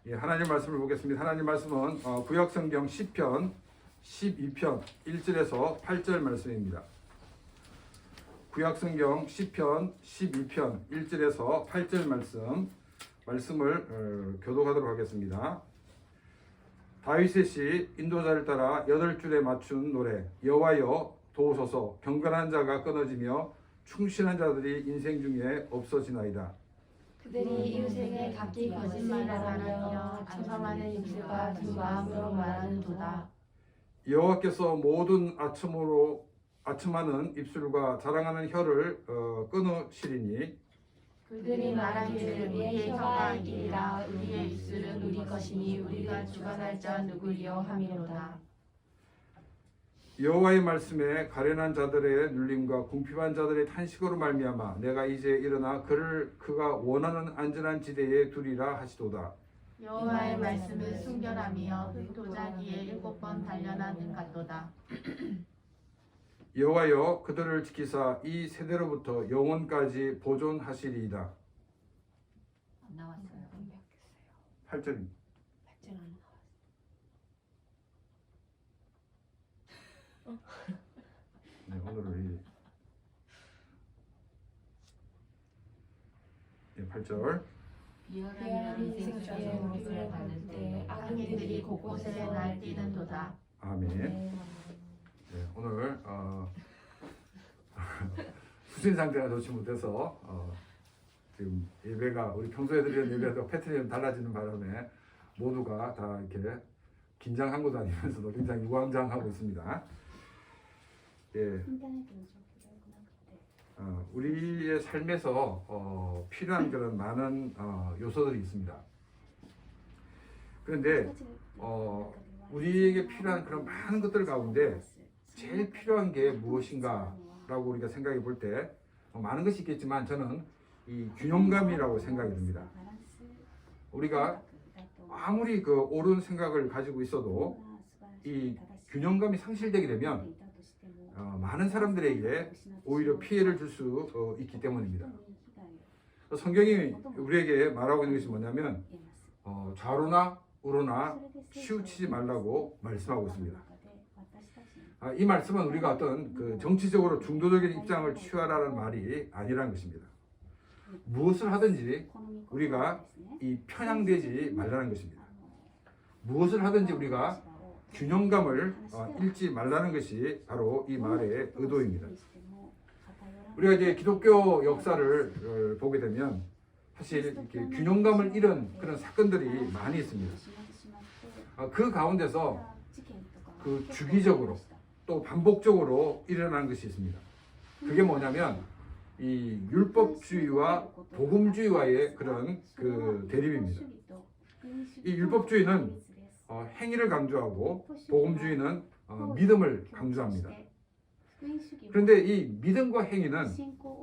예, 하나님 말씀을 보겠습니다. 하나님 말씀은 구약성경 시편 12편 1절에서 8절 말씀입니다. 구약성경 시편 12편 1절에서 8절 말씀을 교독하도록 하겠습니다. 다윗의 시 인도자를 따라 8줄에 맞춘 노래. 여호와여 도우소서. 경건한 자가 끊어지며 충실한 자들이 인생 중에 없어지나이다. 그들이 이웃에게 각기 거짓말을 하며 아첨하는 입술과 두 마음으로 말하는 도다. 여호와께서 모든 아첨하는 입술과 자랑하는 혀를 끊으시리니 그들이 말하기를 우리의 혀가 이기리라. 우리의 입술은 우리 것이니 우리가 주관할 자 누구리요 하미로다. 여호와의 말씀에 가련한 자들의 눌림과 궁핍한 자들의 탄식으로 말미암아 내가 이제 일어나 그가 원하는 안전한 지대에 두리라 하시도다. 여호와의 말씀은 순결하며 흑도자기에 7번 단련하는 같도다. 여호와여 그들을 지키사 이 세대로부터 영원까지 보존하시리이다. 안 나왔어요. 8절입니다. 8절 안 네, 오늘은 8절. 비열한 인생 중에 우리를 받을 때 악인들이 곳곳에 날뛰는 도다. 아멘. 네, 오늘 수신 상태가 좋지 못해서 지금 예배가 우리 평소에 드리는 예배가 패턴이 좀 달라지는 바람에 모두가 다 이렇게 긴장하고 다니면서도 굉장히 우왕좌왕하고 있습니다. 예, 우리의 삶에서 필요한 그런 많은 요소들이 있습니다. 그런데 우리에게 필요한 그런 많은 것들 가운데 제일 필요한 게 무엇인가 라고 우리가 생각해 볼 때 많은 것이 있겠지만 저는 이 균형감이라고 생각이 듭니다. 우리가 아무리 그 옳은 생각을 가지고 있어도 이 균형감이 상실되게 되면 많은 사람들에게 오히려 피해를 줄 수 있기 때문입니다. 성경이 우리에게 말하고 있는 것이 뭐냐면 좌로나 우로나 치우치지 말라고 말씀하고 있습니다. 이 말씀은 우리가 어떤 그 정치적으로 중도적인 입장을 취하라는 말이 아니라는 것입니다. 무엇을 하든지 우리가 이 편향되지 말라는 것입니다. 무엇을 하든지 우리가 균형감을 잃지 말라는 것이 바로 이 말의 의도입니다. 우리가 이제 기독교 역사를 보게 되면 사실 이렇게 균형감을 잃은 그런 사건들이 많이 있습니다. 그 가운데서 그 주기적으로 또 반복적으로 일어나는 것이 있습니다. 그게 뭐냐면 이 율법주의와 복음주의와의 그런 그 대립입니다. 이 율법주의는 행위를 강조하고 복음주의는 믿음을 강조합니다. 그런데 이 믿음과 행위는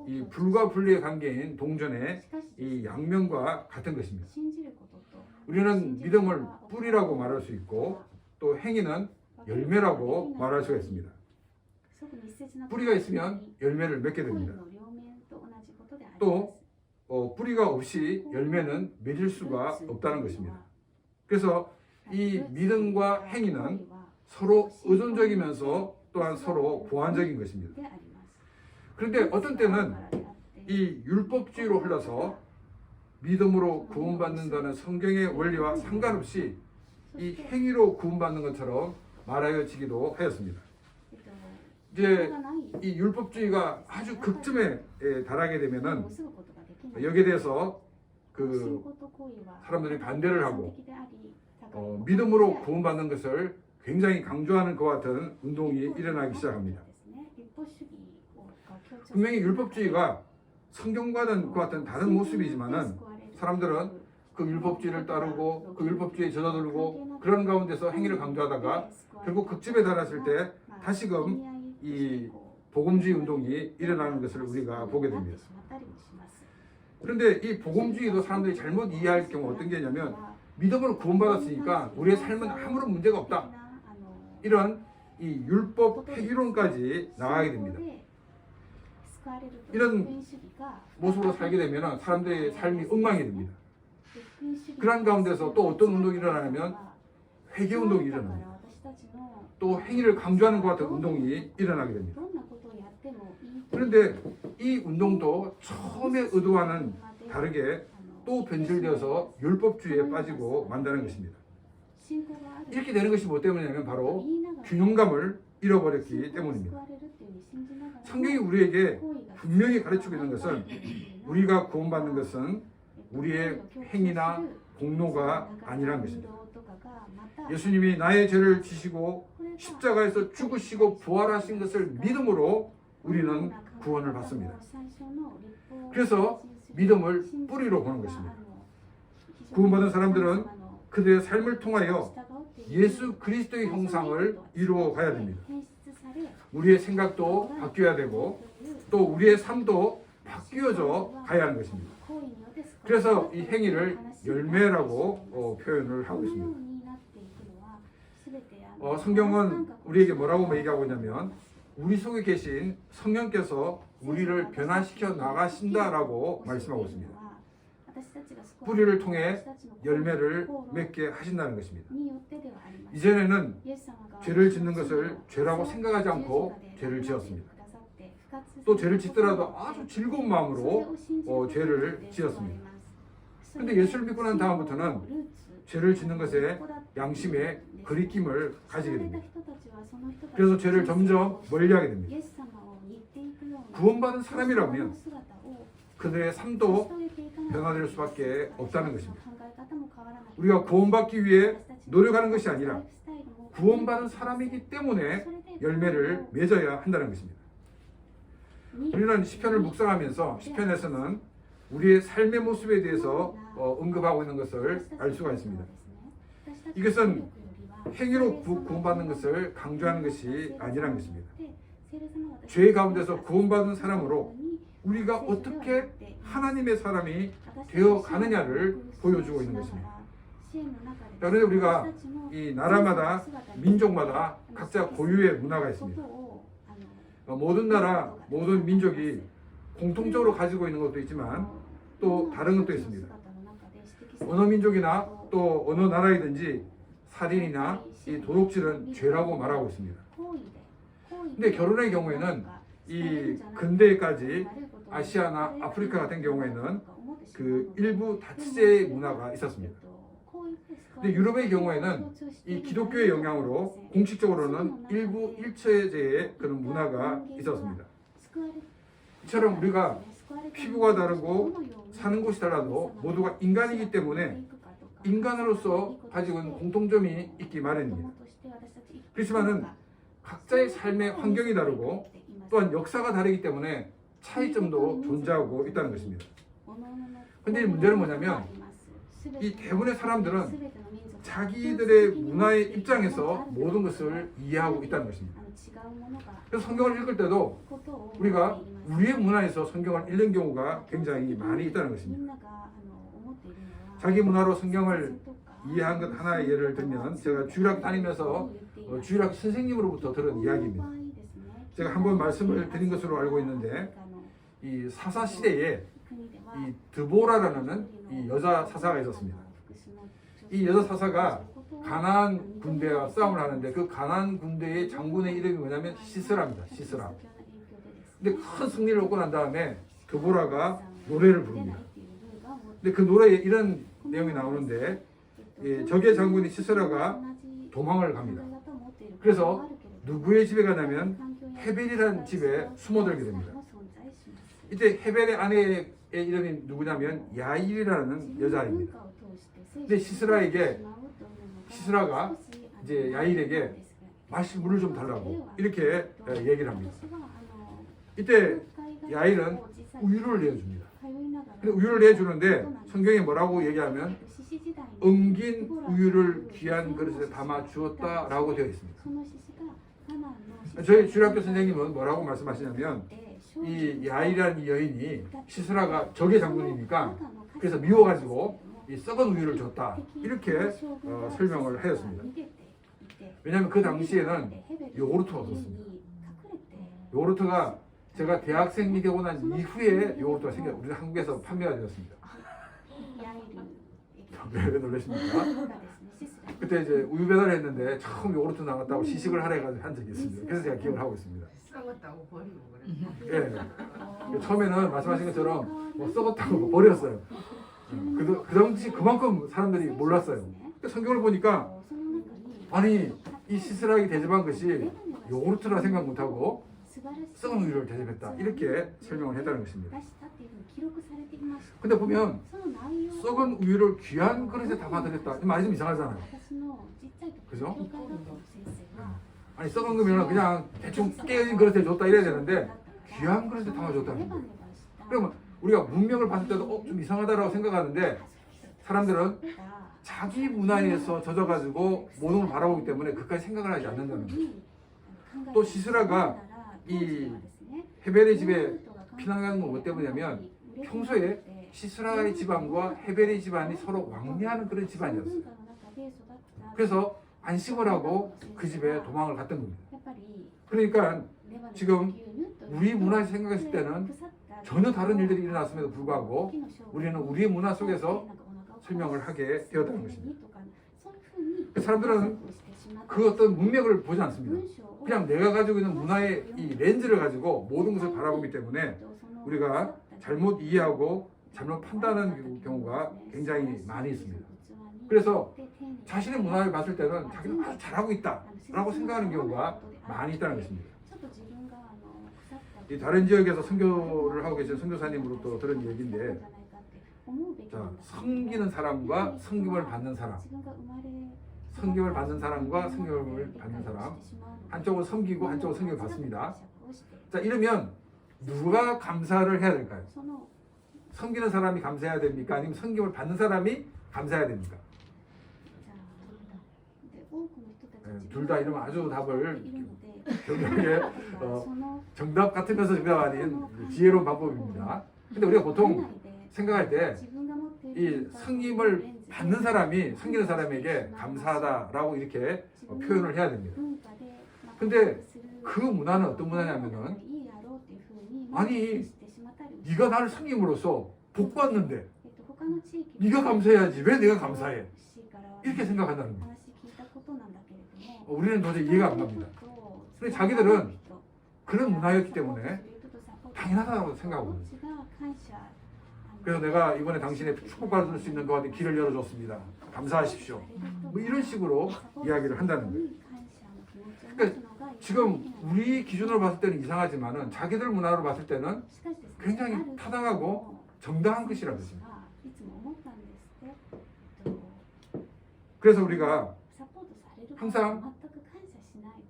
이 불과 분리의 관계인 동전의 이 양면과 같은 것입니다. 우리는 믿음을 뿌리라고 말할 수 있고 또 행위는 열매라고 말할 수가 있습니다. 뿌리가 있으면 열매를 맺게 됩니다. 또 뿌리가 없이 열매는 맺을 수가 없다는 것입니다. 그래서 이 믿음과 행위는 서로 의존적이면서 또한 서로 보완적인 것입니다. 그런데 어떤 때는 이 율법주의로 흘러서 믿음으로 구원받는다는 성경의 원리와 상관없이 이 행위로 구원받는 것처럼 말하여지기도 하였습니다. 이제 이 율법주의가 아주 극점에 달하게 되면은 여기에 대해서 그 사람들이 반대를 하고 믿음으로 구원받는 것을 굉장히 강조하는 것 같은 운동이 일어나기 시작합니다. 분명히 율법주의가 성경과는 그 같은 다른 모습이지만은 사람들은 그 율법주의를 따르고 그 율법주의에 젖어들고 그런 가운데서 행위를 강조하다가 결국 극집에 달았을 때 다시금 이 복음주의 운동이 일어나는 것을 우리가 보게 됩니다. 그런데 이 복음주의도 사람들이 잘못 이해할 경우 어떤 게 있냐면 믿음으로 구원받았으니까 우리의 삶은 아무런 문제가 없다. 이런 이 율법 폐기론까지 나가게 됩니다. 이런 모습으로 살게 되면 사람들의 삶이 엉망이 됩니다. 그러한 가운데서 또 어떤 운동이 일어나냐면 회개 운동이 일어납니다. 또 행위를 강조하는 것 같은 운동이 일어나게 됩니다. 그런데 이 운동도 처음에 의도와는 다르게 또 변질되어서 율법주의에 빠지고 만다는 것입니다. 이렇게 되는 것이 뭐 때문이냐면 바로 균형감을 잃어버렸기 때문입니다. 성경이 우리에게 분명히 가르치고 있는 것은 우리가 구원받는 것은 우리의 행위나 공로가 아니라는 것입니다. 예수님이 나의 죄를 지시고 십자가에서 죽으시고 부활하신 것을 믿음으로 우리는 구원을 받습니다. 그래서 믿음을 뿌리로 보는 것입니다. 구원받은 사람들은 그들의 삶을 통하여 예수 그리스도의 형상을 이루어 가야 됩니다. 우리의 생각도 바뀌어야 되고 또 우리의 삶도 바뀌어져 가야 하는 것입니다. 그래서 이 행위를 열매라고 표현을 하고 있습니다. 성경은 우리에게 뭐라고 얘기하고 있냐면 우리 속에 계신 성령께서 우리를 변화시켜 나가신다라고 말씀하고 있습니다. 뿌리를 통해 열매를 맺게 하신다는 것입니다. 이전에는 죄를 짓는 것을 죄라고 생각하지 않고 죄를 지었습니다. 또 죄를 짓더라도 아주 즐거운 마음으로 죄를 지었습니다. 그런데 예수를 믿고 난 다음부터는 죄를 짓는 것에 양심의 거리낌을 가지게 됩니다. 그래서 죄를 점점 멀리하게 됩니다. 구원받은 사람이라면 그들의 삶도 변화될 수밖에 없다는 것입니다. 우리가 구원받기 위해 노력하는 것이 아니라 구원받은 사람이기 때문에 열매를 맺어야 한다는 것입니다. 우리는 시편을 묵상하면서 시편에서는 우리의 삶의 모습에 대해서 언급하고 있는 것을 알 수가 있습니다. 이것은 행위로 구원받는 것을 강조하는 것이 아니라는 것입니다. 죄 가운데서 구원받은 사람으로 우리가 어떻게 하나님의 사람이 되어 가느냐를 보여주고 있는 것입니다. 그런데 우리가 이 나라마다 민족마다 각자 고유의 문화가 있습니다. 모든 나라, 모든 민족이 공통적으로 가지고 있는 것도 있지만 또 다른 것도 있습니다. 어느 민족이나 또 어느 나라이든지 살인이나 이 도둑질은 죄라고 말하고 있습니다. 근데 결혼의 경우에는 이 근대까지 아시아나 아프리카 같은 경우에는 그 일부 다치제의 문화가 있었습니다. 근데 유럽의 경우에는 이 기독교의 영향으로 공식적으로는 일부 일처제의 그런 문화가 있었습니다. 이처럼 우리가 피부가 다르고 사는 곳이 달라도 모두가 인간이기 때문에 인간으로서 가지고 있는 공통점이 있기 마련입니다. 그렇지만은 각자의 삶의 환경이 다르고 또한 역사가 다르기 때문에 차이점도 존재하고 있다는 것입니다. 그런데 이 문제는 뭐냐면 이 대부분의 사람들은 자기들의 문화의 입장에서 모든 것을 이해하고 있다는 것입니다. 그래서 성경을 읽을 때도 우리가 우리의 문화에서 성경을 읽는 경우가 굉장히 많이 있다는 것입니다. 자기 문화로 성경을 이해한 것 하나의 예를 들면 제가 주일학 다니면서 주일학 선생님으로부터 들은 이야기입니다. 제가 한번 말씀을 드린 것으로 알고 있는데 이 사사 시대에 이 드보라라는 이 여자 사사가 있었습니다. 이 여자 사사가 가나안 군대와 싸움을 하는데 그 가나안 군대의 장군의 이름이 뭐냐면 시스라입니다. 시스라. 근데 큰 승리를 얻고 난 다음에 드보라가 노래를 부릅니다. 근데 그 노래에 이런 내용이 나오는데 적의 장군이 시스라가 도망을 갑니다. 그래서 누구의 집에 가냐면 헤벨이라는 집에 숨어들게 됩니다. 이때 헤벨의 아내의 이름이 누구냐면 야일이라는 여자입니다. 근데 시스라가 이제 야일에게 마실 물을 좀 달라고 이렇게 얘기를 합니다. 이때 야일은 우유를 내어줍니다. 근데 우유를 내주는데 성경에 뭐라고 얘기하면 엉긴 우유를 귀한 그릇에 담아 주었다라고 되어 있습니다. 저희 주일학교 선생님은 뭐라고 말씀하시냐면 이 야일이라는 이 여인이 시스라가 적의 장군이니까 그래서 미워가지고 이 썩은 우유를 줬다 이렇게 설명을 하였습니다. 왜냐하면 그 당시에는 요구르트가 없었습니다. 요구르트가 제가 대학생이 되고 난 이후에 요구르트가 우리 한국에서 판매가 되었습니다. 왜 놀라십니까? 그때 이제 우유 배달을 했는데 처음 요구르트 나왔다고 시식을 하라 해가지고 한 적이 있습니다. 그래서 제가 기억을 하고 있습니다. 썩었다고 버리고 그래. 예. 처음에는 말씀하신 것처럼 뭐 썩었다고 버렸어요. 그 당시 그만큼 사람들이 몰랐어요. 근데 성경을 보니까 아니 이 시스라기 대접한 것이 요구르트라 생각 못하고 썩은 우유를 대접했다 이렇게 설명을 했다는 것입니다. 근데 보면 썩은 우유를 귀한 그릇에 담아드렸다 이 말이 좀 이상하잖아요. 그죠? 아니 썩은 거면 그냥 대충 깨진 그릇에 줬다 이래야 되는데 귀한 그릇에 담아줬다는 거예요. 그러면 우리가 문명을 봤을 때도 좀 이상하다라고 생각하는데 사람들은 자기 문화에서 젖어가지고 모든 걸 바라보기 때문에 그까지 생각을 하지 않는다는 거예요. 또 시스라가 이 헤벨의 집에 피난간 건 뭐 때문이냐면 평소에 시스라의 집안과 헤벨의 집안이 서로 왕래하는 그런 집안이었어요. 그래서 안심을 하고 그 집에 도망을 갔던 겁니다. 그러니까 지금 우리 문화에서 생각했을 때는 전혀 다른 일들이 일어났음에도 불구하고 우리는 우리의 문화 속에서 설명을 하게 되었다는 것입니다. 사람들은 그 어떤 문맥을 보지 않습니다. 그냥 내가 가지고 있는 문화의 이 렌즈를 가지고 모든 것을 바라보기 때문에 우리가 잘못 이해하고 잘못 판단하는 경우가 굉장히 많이 있습니다. 그래서 자신의 문화를 봤을 때는 자기는 아주 잘하고 있다라고 생각하는 경우가 많이 있다는 것입니다. 이 다른 지역에서 선교를 하고 계신 선교사님으로부터 들은 얘기인데, 자, 섬기는 사람과 섬김을 받는 사람, 섬김을 받는 사람과 섬김을 받는 사람, 한쪽은 섬기고 한쪽은 섬김을 받습니다. 자, 이러면 누가 감사를 해야 될까요? 섬기는 사람이 감사해야 됩니까? 아니면 섬김을 받는 사람이 감사해야 됩니까? 둘 다 이러면 아주 답을 경영의 정답 같으면서 정답 아닌 지혜로운 방법입니다. 근데 우리가 보통 생각할 때 이 섬김을 받는 사람이 섬기는 사람에게 감사하다라고 이렇게 표현을 해야 됩니다. 근데 그 문화는 어떤 문화냐면은 아니 네가 나를 섬김으로써 복 받는데 네가 감사해야지 왜 내가 감사해? 이렇게 생각한다는 거예요. 우리는 도저히 이해가 안 갑니다. 근데 자기들은 그런 문화였기 때문에 당연하다고 생각하거든요. 그래서 내가 이번에 당신의 축복받을 수 있는 거한테 길을 열어줬습니다. 감사하십시오. 뭐 이런 식으로 이야기를 한다는 거예요. 그러니까 지금 우리 기준으로 봤을 때는 이상하지만은 자기들 문화로 봤을 때는 굉장히 타당하고 정당한 것이라는 것입니다. 그래서 우리가 항상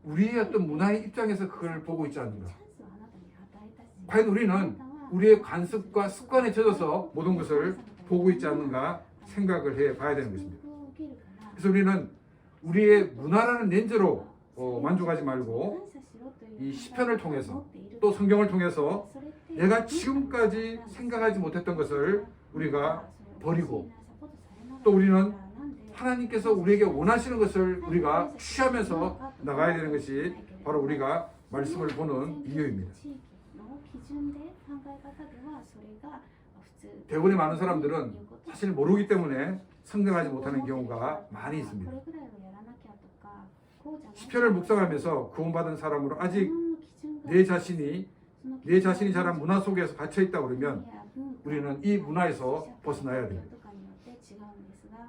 우리의 어떤 문화의 입장에서 그걸 보고 있지 않는가. 과연 우리는 우리의 관습과 습관에 젖어서 모든 것을 보고 있지 않는가 생각을 해 봐야 되는 것입니다. 그래서 우리는 우리의 문화라는 렌즈로 만족하지 말고 이 시편을 통해서 또 성경을 통해서 내가 지금까지 생각하지 못했던 것을 우리가 버리고 또 우리는 하나님께서 우리에게 원하시는 것을 우리가 취하면서 나가야 되는 것이 바로 우리가 말씀을 보는 이유입니다. 대부분의 많은 사람들은 사실 모르기 때문에 성장하지 못하는 경우가 많이 있습니다. 시편을 묵상하면서 구원받은 사람으로 아직 내 자신이 자란 문화 속에서 갇혀 있다 그러면 우리는 이 문화에서 벗어나야 됩니다.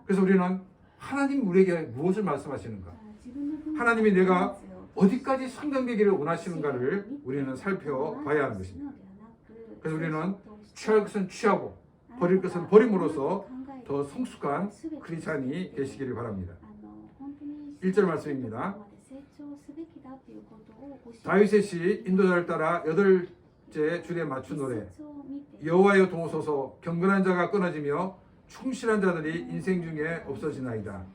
그래서 우리는 하나님 우리에게 무엇을 말씀하시는가? 하나님이 내가 어디까지 성장되기를 원하시는가를 우리는 살펴봐야 하는 것입니다. 그래서 우리는 취할 것은 취하고 버릴 것은 버림으로써 더 성숙한 크리스찬이 되시기를 바랍니다. 1절 말씀입니다. 다윗의 시 인도자를 따라 8째 줄에 맞춘 노래. 여호와여 도우소서. 경건한 자가 끊어지며 충실한 자들이 인생 중에 없어지나이다.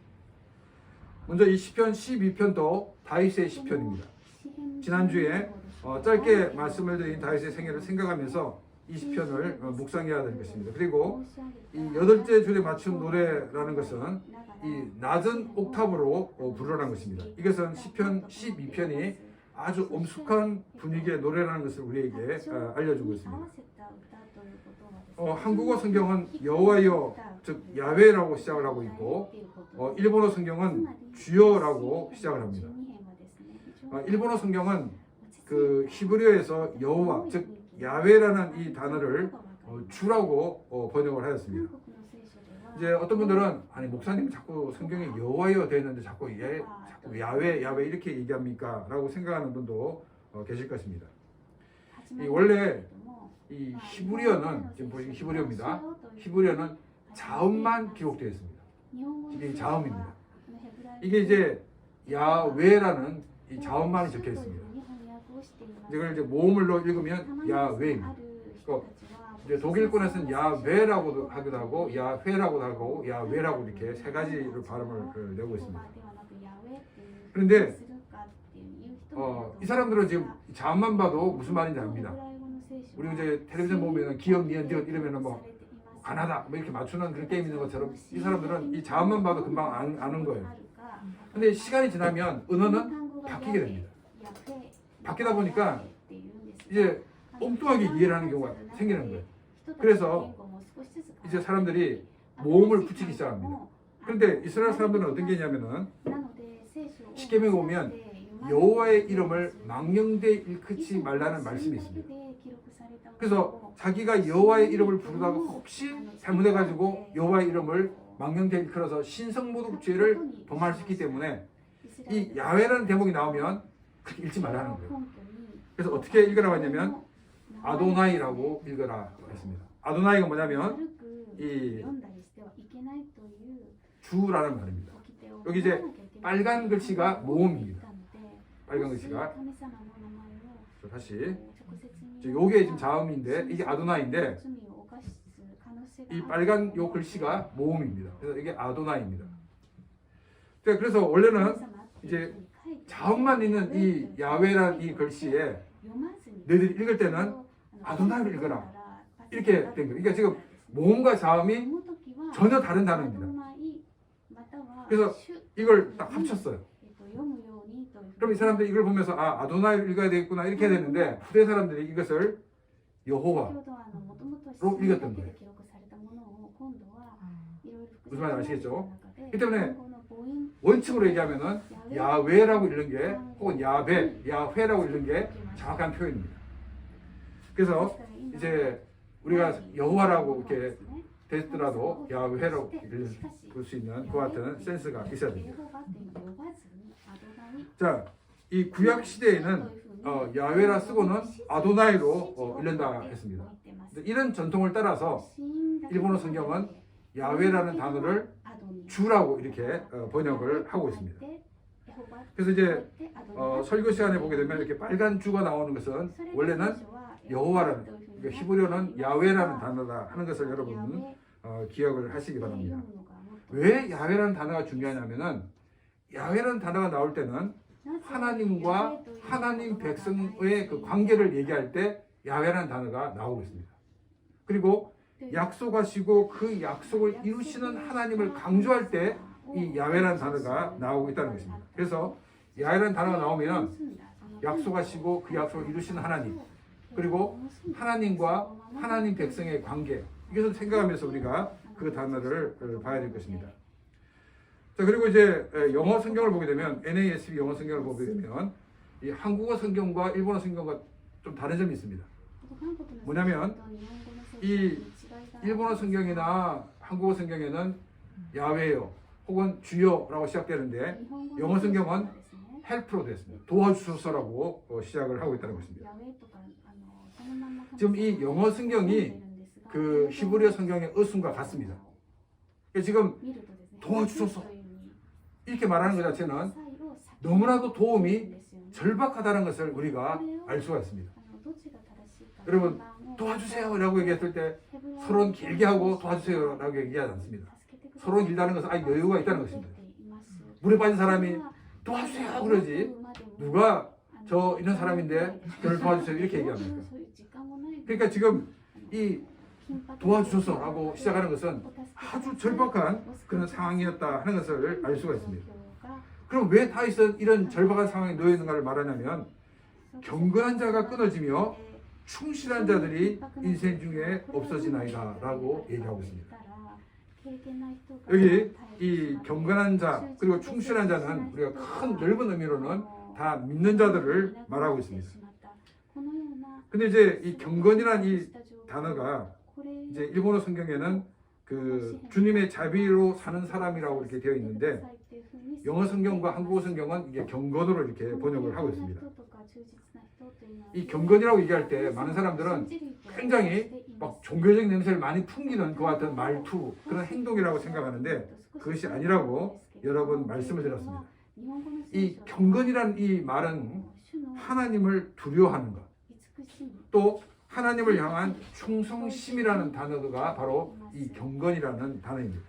먼저 이 시편 12편도 다윗의 시편입니다. 지난주에 짧게 말씀을 드린 다윗의 생애를 생각하면서 이 시편을 묵상해야 될 것입니다. 그리고 이 8째 줄에 맞춘 노래라는 것은 이 낮은 옥탑으로 부르라는 것입니다. 이것은 시편 12편이 아주 엄숙한 분위기의 노래라는 것을 우리에게 알려주고 있습니다. 한국어 성경은 여호와여 즉 야훼라고 시작을 하고 있고 일본어 성경은 주여라고 시작을 합니다. 일본어 성경은 그 히브리어에서 여호와 즉 야훼라는 이 단어를 주라고 번역을 하였습니다. 이제 어떤 분들은 아니 목사님 자꾸 성경에 여호와여 되어 있는데 자꾸 야훼 이렇게 얘기합니까? 라고 생각하는 분도 계실 것입니다. 원래 이 히브리어는 지금 보시면 히브리어입니다. 히브리어는 자음만 기록되어 있습니다. 이게 자음입니다. 이게 이제 야훼라는 이 자음만이 적혀 있습니다. 이걸 이제 모음으로 읽으면 야훼입니다. 이제 독일권에서는 야훼라고도 하기도 하고 야훼라고도 하고 야훼라고 이렇게 세 가지로 발음을 내고 있습니다. 그런데 이 사람들은 지금 자음만 봐도 무슨 말인지 압니다. 우리 이제 텔레비전 보면 기억, 니은, 디귿 이러면은 뭐 가나다 뭐 이렇게 맞추는 그런 게임 있는 것처럼 이 사람들은 이 자음만 봐도 금방 아는 거예요. 근데 시간이 지나면 언어는 바뀌게 됩니다. 바뀌다 보니까 이제 엉뚱하게 이해를 하는 경우가 생기는 거예요. 그래서 이제 사람들이 모음을 붙이기 시작합니다. 그런데 이스라엘 사람들은 어떤 게 있냐면은 십계명에 보면 여호와의 이름을 망령되 일컫지 말라는 말씀이 있습니다. 그래서 자기가 여호와의 이름을 부르다가 혹시 잘못해가지고 여호와의 이름을 망령되 일컬어서 신성모독죄를 범할수있기 때문에 이 야훼라는 대목이 나오면 그렇게 읽지 말라는 거예요. 그래서 어떻게 읽으라고 했냐면 아도나이라고 읽으라 했습니다. 아도나이가 뭐냐면 이 주라는 말입니다. 여기 이제 빨간 글씨가 모음입니다. 빨간 글씨가 다시 요게 지금 자음인데 이게 아도나이인데 이 빨간 요 글씨가 모음입니다. 그래서 이게 아도나이입니다. 그래서 원래는 이제 자음만 있는 이 야훼라는 이 글씨에 너희들이 읽을 때는 아도나이를 읽어라 이렇게 된 거예요. 그러니까 지금 모음과 자음이 전혀 다른 단어입니다. 그래서 이걸 딱 합쳤어요. 그럼 이 사람들이 이걸 보면서 아도나이를 읽어야 되겠구나 이렇게 해야 되는데 후대 사람들이 이것을 여호와로 읽었던 거예요. 무슨 말인지 아시겠죠? 이 때문에 원칙으로 얘기하면은 야훼라고 읽는 게 혹은 야훼라고 읽는 게 정확한 표현입니다. 그래서 이제 우리가 여호와라고 이렇게 됐더라도 야훼라고 볼 수 있는 그와 같은 센스가 있어야 됩니다. 자, 이 구약 시대에는 야훼라 쓰고는 아도나이로 읽는다 했습니다. 이런 전통을 따라서 일본어 성경은 야훼라는 단어를 주라고 이렇게 번역을 하고 있습니다. 그래서 이제 설교 시간에 보게 되면 이렇게 빨간 주가 나오는 것은 원래는 여호와라는 그러니까 히브리어는 야훼라는 단어다 하는 것을 여러분 기억을 하시기 바랍니다. 왜 야훼라는 단어가 중요하냐면은 야훼라는 단어가 나올 때는 하나님과 하나님 백성의 그 관계를 얘기할 때 야훼라는 단어가 나오고 있습니다. 그리고 약속하시고 그 약속을 이루시는 하나님을 강조할 때 이 야훼라는 단어가 나오고 있다는 것입니다. 그래서 야훼라는 단어가 나오면 약속하시고 그 약속을 이루시는 하나님 그리고 하나님과 하나님 백성의 관계 이것을 생각하면서 우리가 그 단어를 봐야 될 것입니다. 자, 그리고 이제 영어 성경을 보게 되면 NASB 영어 성경을 보게 되면 이 한국어 성경과 일본어 성경과 좀 다른 점이 있습니다. 뭐냐면 이 일본어 성경이나 한국어 성경에는 야훼요 혹은 주여라고 시작되는데 영어 성경은 헬프로 되어 있습니다. 도와주소서라고 시작을 하고 있다는 것입니다. 지금 이 영어 성경이 그 히브리어 성경의 어순과 같습니다. 지금 도와주소서 이렇게 말하는 것 자체는 너무나도 도움이 절박하다는 것을 우리가 알 수가 있습니다. 여러분 도와주세요 라고 얘기했을 때 서로는 길게 하고 도와주세요 라고 얘기하지 않습니다. 서로는 길다는 것은 여유가 있다는 것입니다. 물에 빠진 사람이 도와주세요 그러지 누가 저 이런 사람인데 저를 도와주세요 이렇게 얘기합니다. 그러니까 지금 이 도와주소서라고 시작하는 것은 아주 절박한 그런 상황이었다 하는 것을 알 수가 있습니다. 그럼 왜 다윗은 이런 절박한 상황에 놓여 있는가를 말하냐면 경건한 자가 끊어지며 충실한 자들이 인생 중에 없어지나이다 라고 얘기하고 있습니다. 여기 이 경건한 자 그리고 충실한 자는 우리가 큰 넓은 의미로는 다 믿는 자들을 말하고 있습니다. 근데 이제 이 경건이란 이 단어가 이제 일본어 성경에는 그 주님의 자비로 사는 사람이라고 이렇게 되어 있는데 영어 성경과 한국어 성경은 이게 경건으로 이렇게 번역을 하고 있습니다. 이 경건이라고 얘기할 때 많은 사람들은 굉장히 막 종교적인 냄새를 많이 풍기는 그 같은 말투 그런 행동이라고 생각하는데 그것이 아니라고 여러 번 말씀을 드렸습니다. 이 경건이란 이 말은 하나님을 두려워하는 것, 또 하나님을 향한 충성심이라는 단어가 바로 이 경건이라는 단어입니다.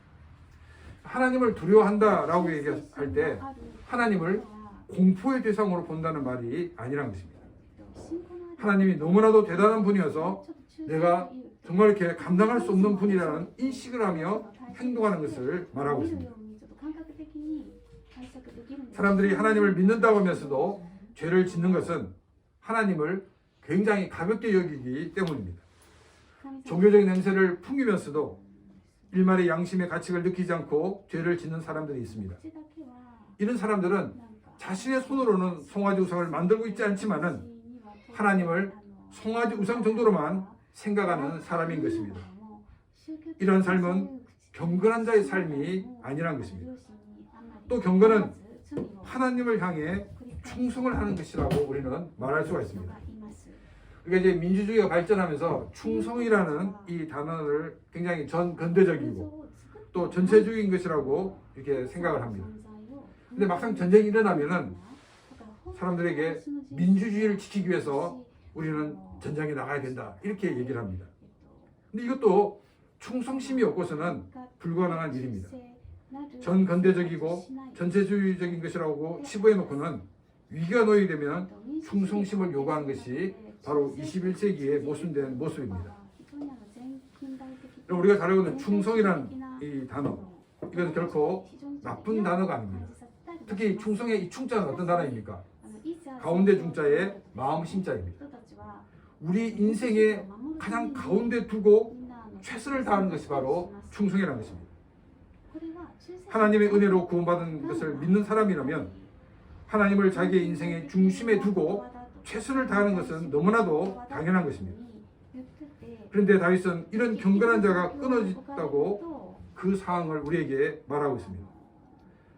하나님을 두려워한다라고 얘기할 때 하나님을 공포의 대상으로 본다는 말이 아니란 것입니다. 하나님이 너무나도 대단한 분이어서 내가 정말 이렇게 감당할 수 없는 분이라는 인식을 하며 행동하는 것을 말하고 있습니다. 사람들이 하나님을 믿는다고 하면서도 죄를 짓는 것은 하나님을 굉장히 가볍게 여기기 때문입니다. 종교적인 냄새를 풍기면서도 일말의 양심의 가책을 느끼지 않고 죄를 짓는 사람들이 있습니다. 이런 사람들은 자신의 손으로는 송아지 우상을 만들고 있지 않지만은 하나님을 송아지 우상 정도로만 생각하는 사람인 것입니다. 이런 삶은 경건한 자의 삶이 아니란 것입니다. 또 경건은 하나님을 향해 충성을 하는 것이라고 우리는 말할 수가 있습니다. 그러니까 이제 민주주의가 발전하면서 충성이라는 이 단어를 굉장히 전근대적이고 또 전체주의인 것이라고 이렇게 생각을 합니다. 근데 막상 전쟁이 일어나면은 사람들에게 민주주의를 지키기 위해서 우리는 전장에 나가야 된다 이렇게 얘기를 합니다. 근데 이것도 충성심이 없고서는 불가능한 일입니다. 전근대적이고 전체주의적인 것이라고 치부해 놓고는 위기가 놓이게 되면 충성심을 요구하는 것이 바로 21세기에 모순된 모습입니다. 우리가 잘 알고 있는 충성이라는 이 단어, 이것은 결코 나쁜 단어가 아닙니다. 특히 충성의 이 충자는 어떤 단어입니까? 가운데 중자에 마음 심자입니다. 우리 인생의 가장 가운데 두고 최선을 다하는 것이 바로 충성이라는 것입니다. 하나님의 은혜로 구원받은 것을 믿는 사람이라면 하나님을 자기의 인생의 중심에 두고 최선을 다하는 것은 너무나도 당연한 것입니다. 그런데 다윗은 이런 경건한 자가 끊어졌다고 그 상황을 우리에게 말하고 있습니다.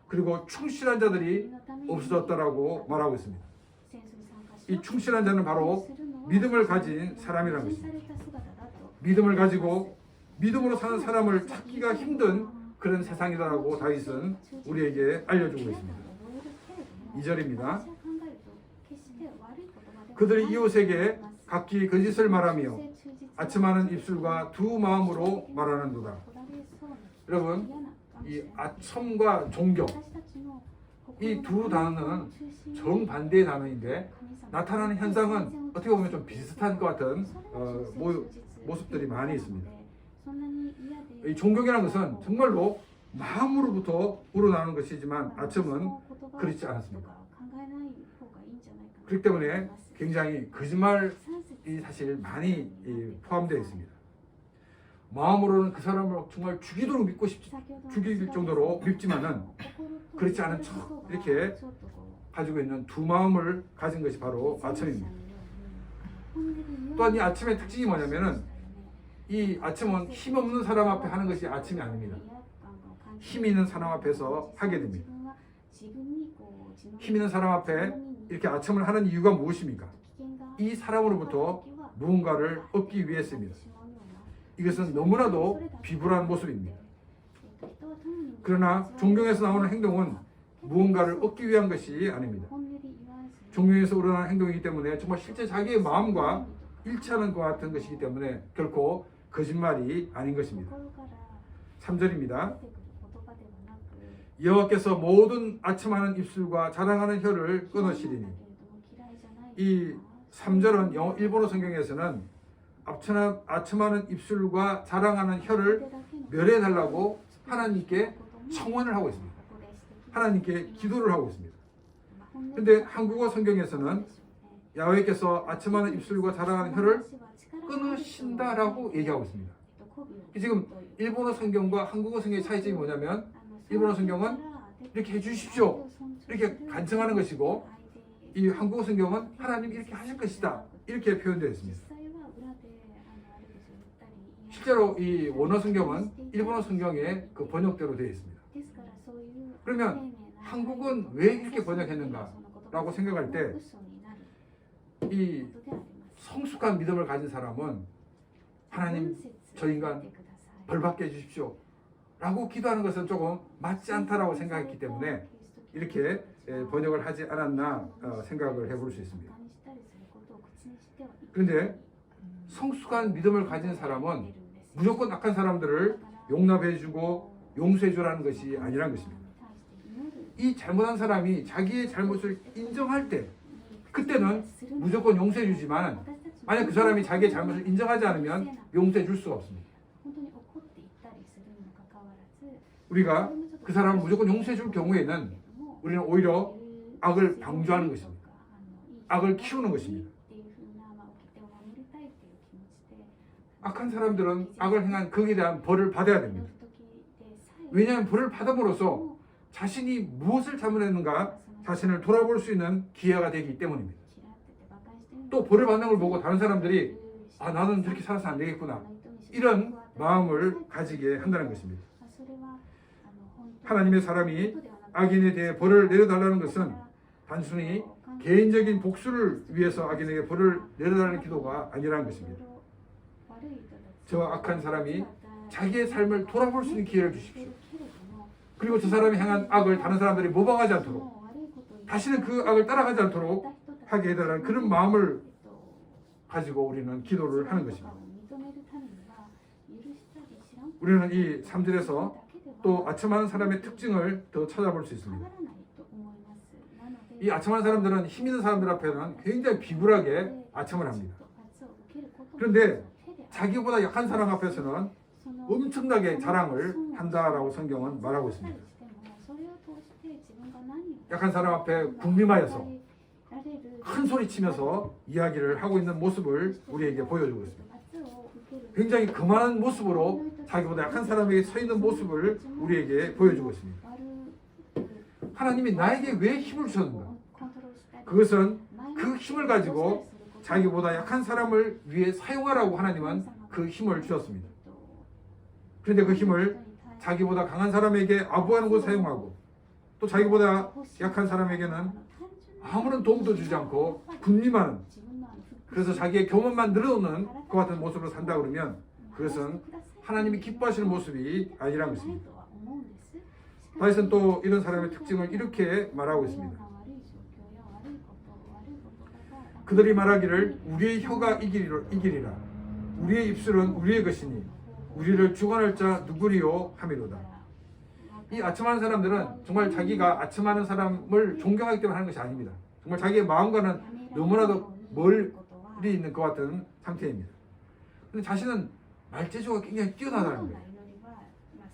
그리고 충실한 자들이 없어졌다라고 말하고 있습니다. 이 충실한 자는 바로 믿음을 가진 사람이라는 것입니다. 믿음을 가지고 믿음으로 사는 사람을 찾기가 힘든 그런 세상이다라고 다윗은 우리에게 알려주고 있습니다. 2절입니다. 그들이 이웃에게 각기 거짓을 말하며 아첨하는 입술과 두 마음으로 말하는도다. 여러분, 이 아첨과 종교 이 두 단어는 정반대의 단어인데 나타나는 현상은 어떻게 보면 좀 비슷한 것 같은 모습들이 많이 있습니다. 이 종교라는 것은 정말로 마음으로부터 우러나오는 것이지만 아첨은 그렇지 않습니다. 그렇기 때문에 굉장히 거짓말이 사실 많이 포함되어 있습니다. 마음으로는 그 사람을 정말 죽이도록 믿고 죽일 정도로 믿지만은 그렇지 않은 척 이렇게 가지고 있는 두 마음을 가진 것이 바로 아첨입니다. 또한 이 아첨의 특징이 뭐냐면은 이 아첨은 힘없는 사람 앞에 하는 것이 아첨이 아닙니다. 힘 있는 사람 앞에서 하게 됩니다. 힘 있는 사람 앞에 이렇게 아첨을 하는 이유가 무엇입니까? 이 사람으로부터 무언가를 얻기 위해서입니다. 이것은 너무나도 비굴한 모습입니다. 그러나 존경에서 나오는 행동은 무언가를 얻기 위한 것이 아닙니다. 존경에서 우러나는 행동이기 때문에 정말 실제 자기의 마음과 일치하는 것 같은 것이기 때문에 결코 거짓말이 아닌 것입니다. 3절입니다. 여호와께서 모든 아첨하는 입술과 자랑하는 혀를 끊으시리니. 이 3절은 일본어 성경에서는 아첨하는 입술과 자랑하는 혀를 멸해달라고 하나님께 청원을 하고 있습니다. 하나님께 기도를 하고 있습니다. 그런데 한국어 성경에서는 야훼께서 아첨하는 입술과 자랑하는 혀를 끊으신다라고 얘기하고 있습니다. 지금 일본어 성경과 한국어 성경의 차이점이 뭐냐면 일본어 성경은 이렇게 해주십시오 이렇게 간청하는 것이고 이 한국어 성경은 하나님 이렇게 하실 것이다 이렇게 표현되어 있습니다. 실제로 이 원어 성경은 일본어 성경의 그 번역대로 되어 있습니다. 그러면 한국은 왜 이렇게 번역했는가 라고 생각할 때 이 성숙한 믿음을 가진 사람은 하나님 저 인간 벌받게 해주십시오 라고 기도하는 것은 조금 맞지 않다라고 생각했기 때문에 이렇게 번역을 하지 않았나 생각을 해볼 수 있습니다. 그런데 성숙한 믿음을 가진 사람은 무조건 악한 사람들을 용납해주고 용서해주라는 것이 아니란 것입니다. 이 잘못한 사람이 자기의 잘못을 인정할 때 그때는 무조건 용서해주지만 만약 그 사람이 자기의 잘못을 인정하지 않으면 용서해줄 수가 없습니다. 우리가 그 사람을 무조건 용서해줄 경우에는 우리는 오히려 악을 방조하는 것입니다. 악을 키우는 것입니다. 악한 사람들은 악을 행한 거기에 대한 벌을 받아야 됩니다. 왜냐하면 벌을 받음으로써 자신이 무엇을 잘못했는가 자신을 돌아볼 수 있는 기회가 되기 때문입니다. 또 벌을 받는 걸 보고 다른 사람들이 아 나는 저렇게 살아서 안 되겠구나 이런 마음을 가지게 한다는 것입니다. 하나님의 사람이 악인에 대해 벌을 내려달라는 것은 단순히 개인적인 복수를 위해서 악인에게 벌을 내려달라는 기도가 아니라는 것입니다. 저 악한 사람이 자기의 삶을 돌아볼 수 있는 기회를 주십시오. 그리고 저 사람이 행한 악을 다른 사람들이 모방하지 않도록 다시는 그 악을 따라가지 않도록 하게 해달라는 그런 마음을 가지고 우리는 기도를 하는 것입니다. 우리는 이 3절에서 또 아첨하는 사람의 특징을 더 찾아볼 수 있습니다. 이 아첨하는 사람들은 힘 있는 사람들 앞에는 굉장히 비굴하게 아첨을 합니다. 그런데 자기보다 약한 사람 앞에서는 엄청나게 자랑을 한다라고 성경은 말하고 있습니다. 약한 사람 앞에 군림하여서 큰 소리 치면서 이야기를 하고 있는 모습을 우리에게 보여주고 있습니다. 굉장히 거만한 모습으로 자기보다 약한 사람에게 서 있는 모습을 우리에게 보여주고 있습니다. 하나님이 나에게 왜 힘을 주셨는가? 그것은 그 힘을 가지고 자기보다 약한 사람을 위해 사용하라고 하나님은 그 힘을 주셨습니다. 그런데 그 힘을 자기보다 강한 사람에게 아부하는 곳 사용하고 또 자기보다 약한 사람에게는 아무런 도움도 주지 않고 군림하는 그래서 자기의 교만만 늘어놓는 그 같은 모습으로 산다 그러면 그것은 하나님이 기뻐하시는 모습이 아니란 것입니다. 다윗은 또 이런 사람의 특징을 이렇게 말하고 있습니다. 그들이 말하기를 우리의 혀가 이기리라 우리의 입술은 우리의 것이니 우리를 주관할 자 누구리요 하미로다. 이 아첨하는 사람들은 정말 자기가 아첨하는 사람을 존경하기 때문에 하는 것이 아닙니다. 정말 자기의 마음과는 너무나도 멀리 있는 것 같은 상태입니다. 근데 자신은 말재주가 굉장히 뛰어나다는 거예요.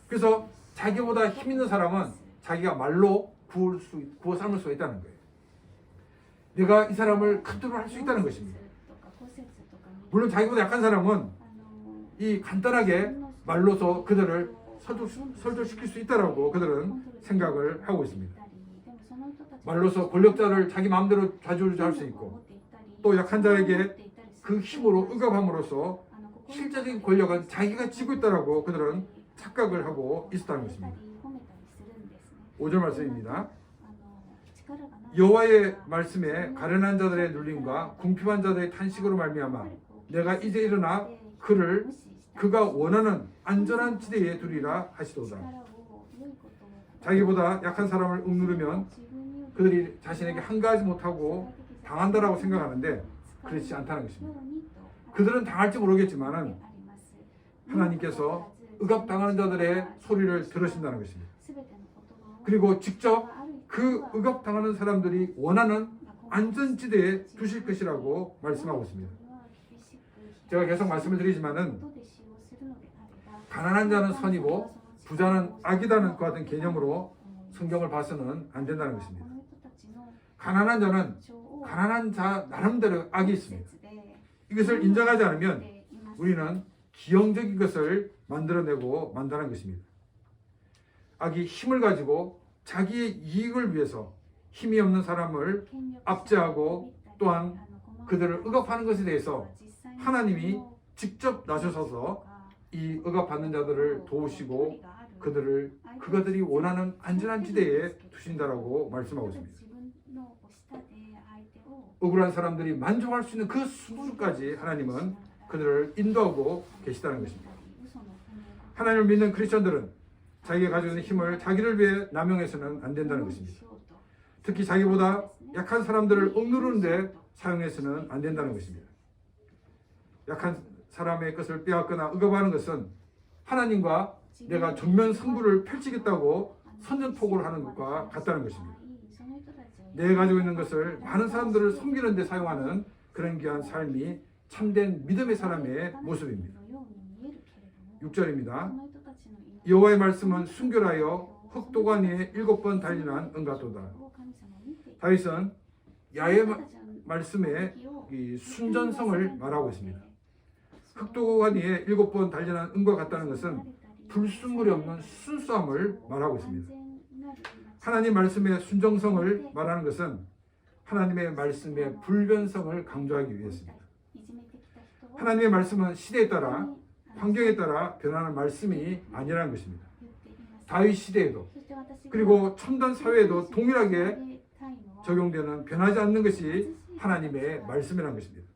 그래서 자기보다 힘 있는 사람은 자기가 말로 구워 삶을 수가 있다는 거예요. 내가 이 사람을 컨트롤할 수 있다는 것입니다. 물론 자기보다 약한 사람은 이 간단하게 말로서 그들을 설득시킬 수 있다라고 그들은 생각을 하고 있습니다. 말로서 권력자를 자기 마음대로 좌지우지할 수 있고 또 약한 자에게 그 힘으로 억압함으로써 실제적인 권력은 자기가 쥐고 있다라고 그들은 착각을 하고 있었다는 것입니다. 5절 말씀입니다. 여호와의 말씀에 가련한 자들의 눌림과 궁핍한 자들의 탄식으로 말미암아 내가 이제 일어나 그가 원하는 안전한 지대에 두리라 하시도다. 자기보다 약한 사람을 억누르면 그들이 자신에게 한가하지 못하고 당한다라고 생각하는데 그렇지 않다는 것입니다. 그들은 당할지 모르겠지만은 하나님께서 억압당하는 자들의 소리를 들으신다는 것입니다. 그리고 직접 그 억압당하는 사람들이 원하는 안전지대에 두실 것이라고 말씀하고 있습니다. 제가 계속 말씀을 드리지만은 가난한 자는 선이고 부자는 악이다는 그 같은 개념으로 성경을 봐서는 안 된다는 것입니다. 가난한 자는 가난한 자 나름대로 악이 있습니다. 이것을 인정하지 않으면 우리는 기형적인 것을 만들어내고 만다는 것입니다. 악이 힘을 가지고 자기의 이익을 위해서 힘이 없는 사람을 압제하고 또한 그들을 억압하는 것에 대해서 하나님이 직접 나서셔서 이 억압받는 자들을 도우시고 그들이 원하는 안전한 지대에 두신다라고 말씀하고 있습니다. 억울한 사람들이 만족할 수 있는 그 수준까지 하나님은 그들을 인도하고 계시다는 것입니다. 하나님을 믿는 크리스천들은 자기가 가지고 있는 힘을 자기를 위해 남용해서는 안 된다는 것입니다. 특히 자기보다 약한 사람들을 억누르는 데 사용해서는 안 된다는 것입니다. 약한 사람의 것을 빼앗거나 억압하는 것은 하나님과 내가 전면 승부를 펼치겠다고 선전포고를 하는 것과 같다는 것입니다. 내가 가지고 있는 것을 많은 사람들을 섬기는 데 사용하는 그런 귀한 삶이 참된 믿음의 사람의 모습입니다. 6절입니다. 여호와의 말씀은 순결하여 흑도관 위에 7번 달리난 은같도다. 다윗은 야의 말씀의 이 순전성을 말하고 있습니다. 흑도관 위에 7번 달리난 은과 같다는 것은 불순물이 없는 순수함을 말하고 있습니다. 하나님 말씀의 순정성을 말하는 것은 하나님의 말씀의 불변성을 강조하기 위해서입니다. 하나님의 말씀은 시대에 따라 환경에 따라 변하는 말씀이 아니라는 것입니다. 다윗 시대에도 그리고 첨단 사회에도 동일하게 적용되는 변하지 않는 것이 하나님의 말씀이라는 것입니다.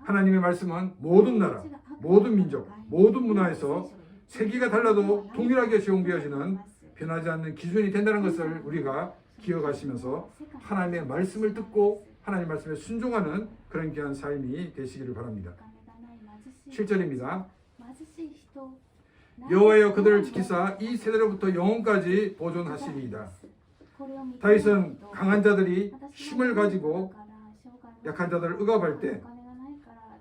하나님의 말씀은 모든 나라, 모든 민족, 모든 문화에서 세기가 달라도 동일하게 적용되어지는 변하지 않는 기준이 된다는 것을 우리가 기억하시면서 하나님의 말씀을 듣고 하나님의 말씀에 순종하는 그런 귀한 삶이 되시기를 바랍니다. 7절입니다. 여호와여 그들을 지키사 이 세대로부터 영원까지 보존하시리이다. 다윗은 강한 자들이 힘을 가지고 약한 자들을 억압할 때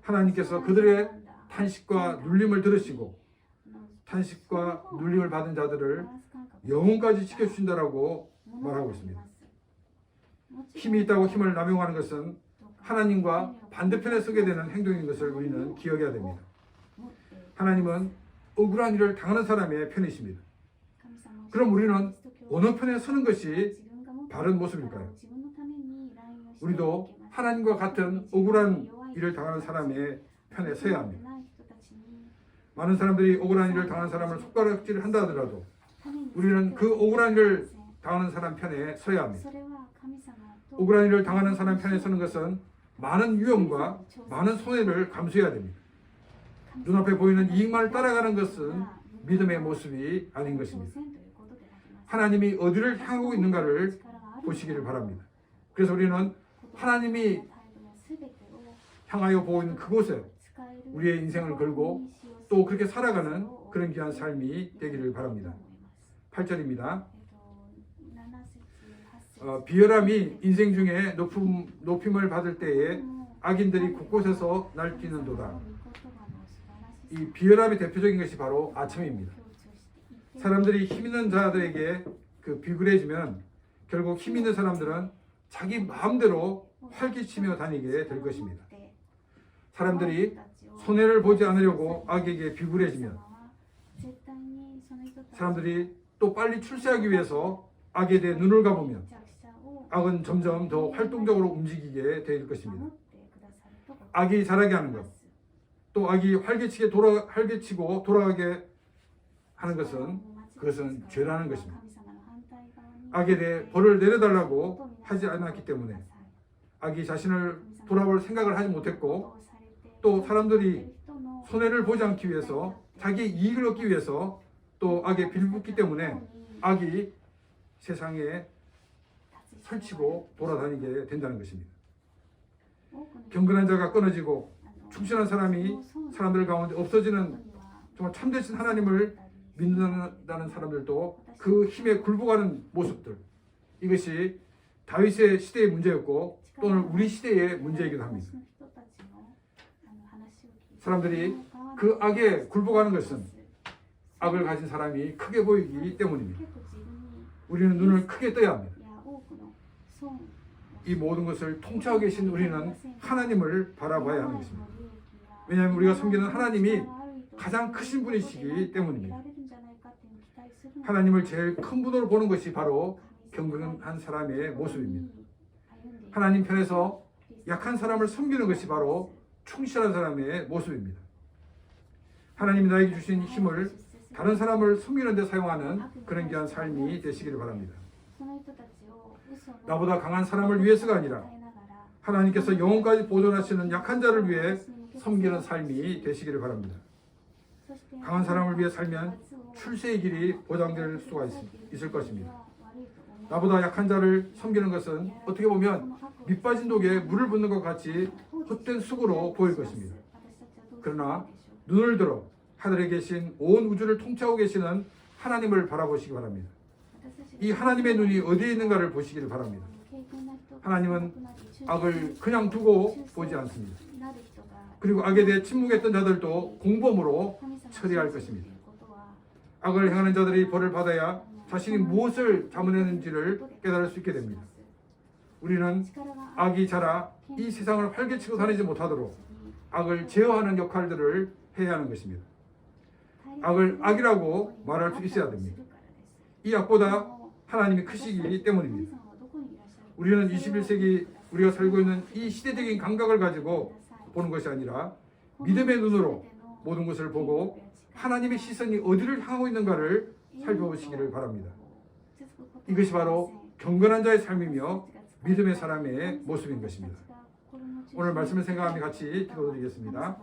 하나님께서 그들의 탄식과 눌림을 들으시고 탄식과 눌림을 받은 자들을 영원까지 지켜주신다라고 말하고 있습니다. 힘이 있다고 힘을 남용하는 것은 하나님과 반대편에 서게 되는 행동인 것을 우리는 기억해야 됩니다. 하나님은 억울한 일을 당하는 사람의 편이십니다. 그럼 우리는 어느 편에 서는 것이 바른 모습일까요? 우리도 하나님과 같은 억울한 일을 당하는 사람의 편에 서야 합니다. 많은 사람들이 억울한 일을 당하는 사람을 손가락질을 한다 하더라도 우리는 그 억울한 일을 당하는 사람 편에 서야 합니다. 억울한 일을 당하는 사람 편에 서는 것은 많은 위험과 많은 손해를 감수해야 됩니다. 눈앞에 보이는 이익만을 따라가는 것은 믿음의 모습이 아닌 것입니다. 하나님이 어디를 향하고 있는가를 보시기를 바랍니다. 그래서 우리는 하나님이 향하여 보고 있는 그곳에 우리의 인생을 걸고 또 그렇게 살아가는 그런 귀한 삶이 되기를 바랍니다. 8절입니다. 비열함이 인생 중에 높임을 받을 때에 악인들이 곳곳에서 날뛰는도다. 이 비열함의 대표적인 것이 바로 아첨입니다. 사람들이 힘 있는 자들에게 비굴해지면 결국 힘 있는 사람들은 자기 마음대로 활기치며 다니게 될 것입니다. 사람들이 손해를 보지 않으려고 악에게 비굴해지면 사람들이 또 빨리 출세하기 위해서 악에 대해 눈을 감으면 악은 점점 더 활동적으로 움직이게 될 것입니다. 악이 자라게 하는 것, 또 악이 활개치고 돌아가게 하는 것은 그것은 죄라는 것입니다. 악에 대해 벌을 내려달라고 하지 않았기 때문에 악이 자신을 돌아볼 생각을 하지 못했고 또 사람들이 손해를 보지 않기 위해서 자기의 이익을 얻기 위해서 또 악에 빌붙기 때문에 악이 세상에 설치고 돌아다니게 된다는 것입니다. 경건한 자가 끊어지고 충실한 사람이 사람들 가운데 없어지는 정말 참되신 하나님을 믿는다는 사람들도 그 힘에 굴복하는 모습들, 이것이 다윗의 시대의 문제였고 또는 우리 시대의 문제이기도 합니다. 사람들이 그 악에 굴복하는 것은 악을 가진 사람이 크게 보이기 때문입니다. 우리는 눈을 크게 떠야 합니다. 이 모든 것을 통치하고 계신 우리는 하나님을 바라봐야 하는 것입니다. 왜냐하면 우리가 섬기는 하나님이 가장 크신 분이시기 때문입니다. 하나님을 제일 큰 분으로 보는 것이 바로 경건한 사람의 모습입니다. 하나님 편에서 약한 사람을 섬기는 것이 바로 충실한 사람의 모습입니다. 하나님이 나에게 주신 힘을 다른 사람을 섬기는 데 사용하는 그런 귀한 삶이 되시기를 바랍니다. 나보다 강한 사람을 위해서가 아니라 하나님께서 영혼까지 보존하시는 약한 자를 위해 섬기는 삶이 되시기를 바랍니다. 강한 사람을 위해 살면 출세의 길이 보장될 수가 있을 것입니다. 나보다 약한 자를 섬기는 것은 어떻게 보면 밑빠진 독에 물을 붓는 것 같이 헛된 수고로 보일 것입니다. 그러나 눈을 들어 하늘에 계신 온 우주를 통치하고 계시는 하나님을 바라보시기 바랍니다. 이 하나님의 눈이 어디에 있는가를 보시기를 바랍니다. 하나님은 악을 그냥 두고 보지 않습니다. 그리고 악에 대해 침묵했던 자들도 공범으로 처리할 것입니다. 악을 행하는 자들이 벌을 받아야 자신이 무엇을 잘못했는지를 깨달을 수 있게 됩니다. 우리는 악이 자라 이 세상을 활개치고 다니지 못하도록 악을 제어하는 역할들을 해야 하는 것입니다. 악을 악이라고 말할 수 있어야 됩니다. 이 악보다 하나님이 크시기 때문입니다. 우리는 21세기 우리가 살고 있는 이 시대적인 감각을 가지고 보는 것이 아니라 믿음의 눈으로 모든 것을 보고 하나님의 시선이 어디를 향하고 있는가를 살펴보시기를 바랍니다. 이것이 바로 경건한 자의 삶이며 믿음의 사람의 모습인 것입니다. 오늘 말씀을 생각하며 같이 기도드리겠습니다.